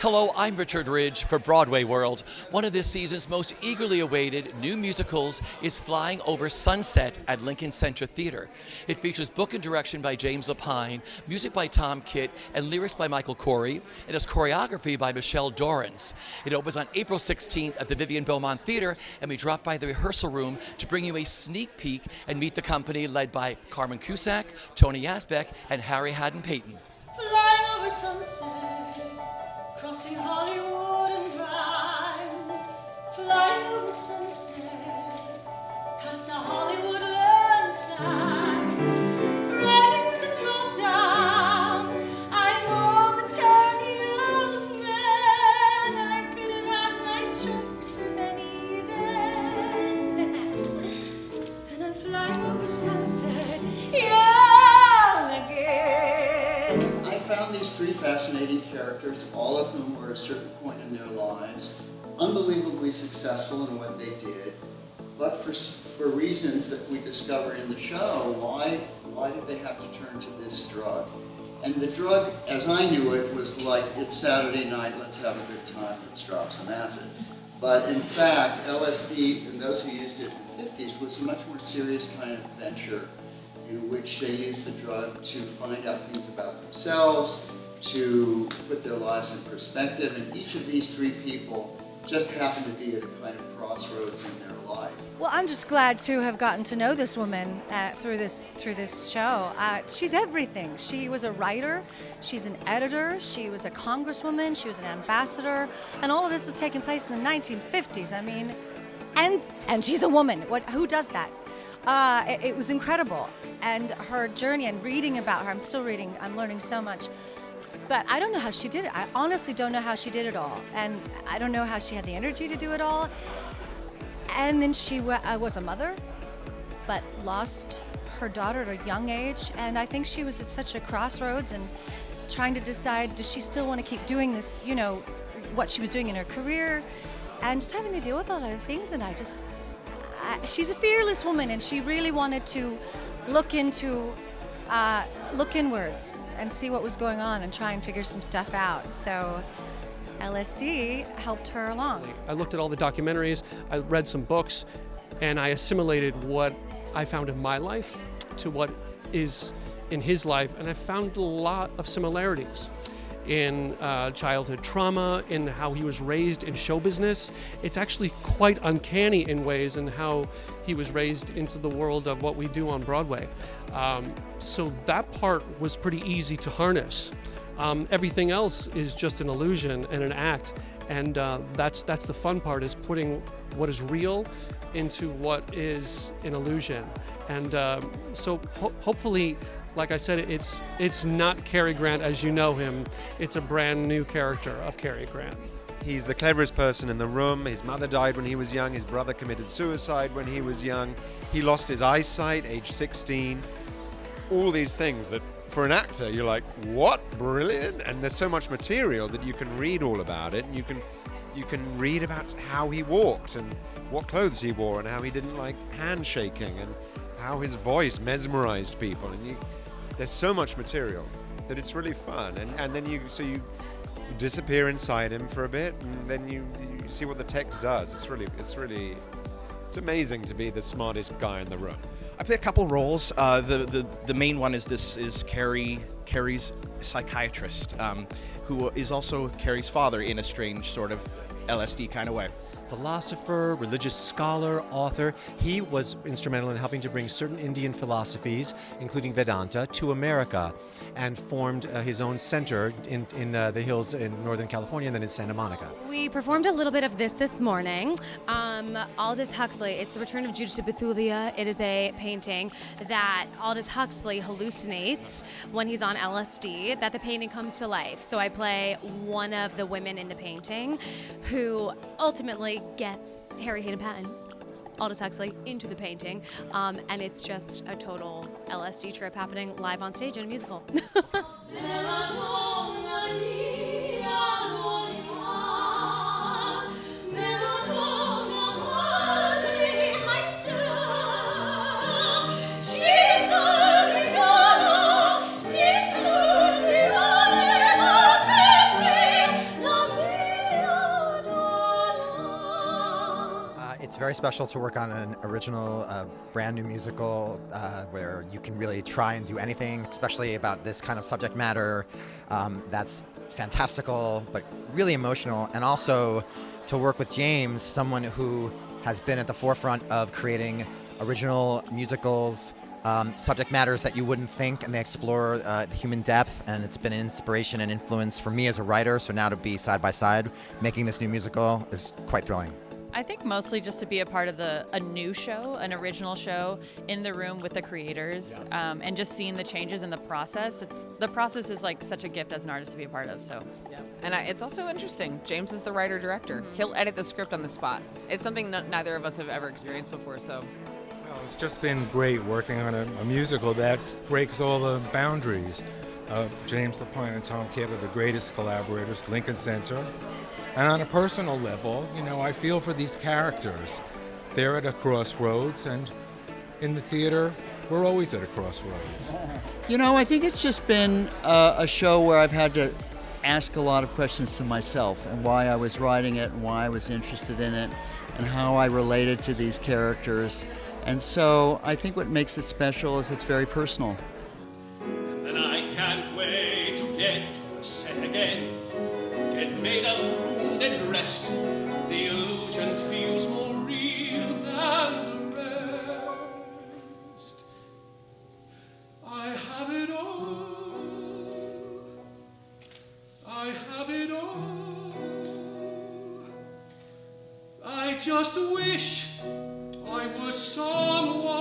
Hello, I'm Richard Ridge for Broadway World. One of this season's most eagerly awaited new musicals is Flying Over Sunset at Lincoln Center Theater. It features book and direction by James Lapine, music by Tom Kitt, and lyrics by Michael Corey. It has choreography by Michelle Dorrance. It opens on April 16th at the Vivian Beaumont Theater, and we drop by the rehearsal room to bring you a sneak peek and meet the company led by Carmen Cusack, Tony Yazbek, and Harry Haddon-Payton. Flying over sunset, crossing Hollywood and Vine, flying over sunset, past the Hollywood land sign, riding with the top down, I overturn you, man. I could have had my choice of any then, and I'm flying over sunset, young again. I found these three fascinating characters, all of whom were at a certain point in their lives unbelievably successful in what they did, but for reasons that we discover in the show, why did they have to turn to this drug? And the drug, as I knew it, was like, it's Saturday night, let's have a good time, let's drop some acid. But in fact, LSD, and those who used it in the 50s, was a much more serious kind of venture in which they used the drug to find out things about themselves, to put their lives in perspective, and each of these three people just happened to be at a kind of crossroads in their life. Well, I'm just glad to have gotten to know this woman through this show. She's everything. She was a writer, she's an editor, she was a congresswoman, she was an ambassador, and all of this was taking place in the 1950s. I mean, and she's a woman. Who does that? It was incredible. And her journey and reading about her, I'm still reading, I'm learning so much. But I don't know how she did it. I honestly don't know how she did it all. And I don't know how she had the energy to do it all. And then she was a mother, but lost her daughter at a young age. And I think she was at such a crossroads and trying to decide, does she still want to keep doing this, you know, what she was doing in her career, and just having to deal with a lot of things. And she's a fearless woman, and she really wanted to look inwards and see what was going on and try and figure some stuff out. So LSD helped her along. I looked at all the documentaries, I read some books, and I assimilated what I found in my life to what is in his life, and I found a lot of similarities in childhood trauma, in how he was raised in show business. It's actually quite uncanny in ways in how he was raised into the world of what we do on Broadway. So that part was pretty easy to harness. Everything else is just an illusion and an act, and that's the fun part, is putting what is real into what is an illusion. And so hopefully, like I said, it's not Cary Grant as you know him. It's a brand new character of Cary Grant. He's the cleverest person in the room. His mother died when he was young. His brother committed suicide when he was young. He lost his eyesight, age 16. All these things that, for an actor, you're like, what? Brilliant. And there's so much material that you can read all about it. And you can read about how he walked and what clothes he wore and how he didn't like handshaking and how his voice mesmerized people. And there's so much material that it's really fun. And then you disappear inside him for a bit, and then you see what the text does. It's amazing to be the smartest guy in the room. I play a couple roles. The main one is Carrie's psychiatrist, who is also Carrie's father in a strange sort of LSD kind of way. Philosopher, religious scholar, author. He was instrumental in helping to bring certain Indian philosophies, including Vedanta, to America, and formed his own center in the hills in Northern California and then in Santa Monica. We performed a little bit of this morning. Aldous Huxley, it's The Return of Judith to Bethulia. It is a painting that Aldous Huxley hallucinates when he's on LSD, that the painting comes to life. So I play one of the women in the painting who ultimately gets Harry Haddon-Payton, Aldous Huxley, into the painting, and it's just a total LSD trip happening live on stage in a musical. Jesus, very special to work on an original, brand new musical where you can really try and do anything, especially about this kind of subject matter. That's fantastical, but really emotional. And also to work with James, someone who has been at the forefront of creating original musicals, subject matters that you wouldn't think, and they explore the human depth, and it's been an inspiration and influence for me as a writer. So now to be side by side making this new musical is quite thrilling. I think mostly just to be a part of a new show, an original show, in the room with the creators, and just seeing the changes in the process. The process is like such a gift as an artist to be a part of. So, yeah. And it's also interesting. James is the writer-director. He'll edit the script on the spot. It's something neither of us have ever experienced before. So, well, it's just been great working on a musical that breaks all the boundaries. James LaPointe and Tom Kidd are the greatest collaborators, Lincoln Center. And on a personal level, you know, I feel for these characters. They're at a crossroads, and in the theater, we're always at a crossroads. You know, I think it's just been a show where I've had to ask a lot of questions to myself, and why I was writing it, and why I was interested in it, and how I related to these characters. And so I think what makes it special is it's very personal. And I can't wait to get to the set again. Get made up, groomed and dressed. The illusion feels more real than the rest. I have it all. I have it all. I just wish I was someone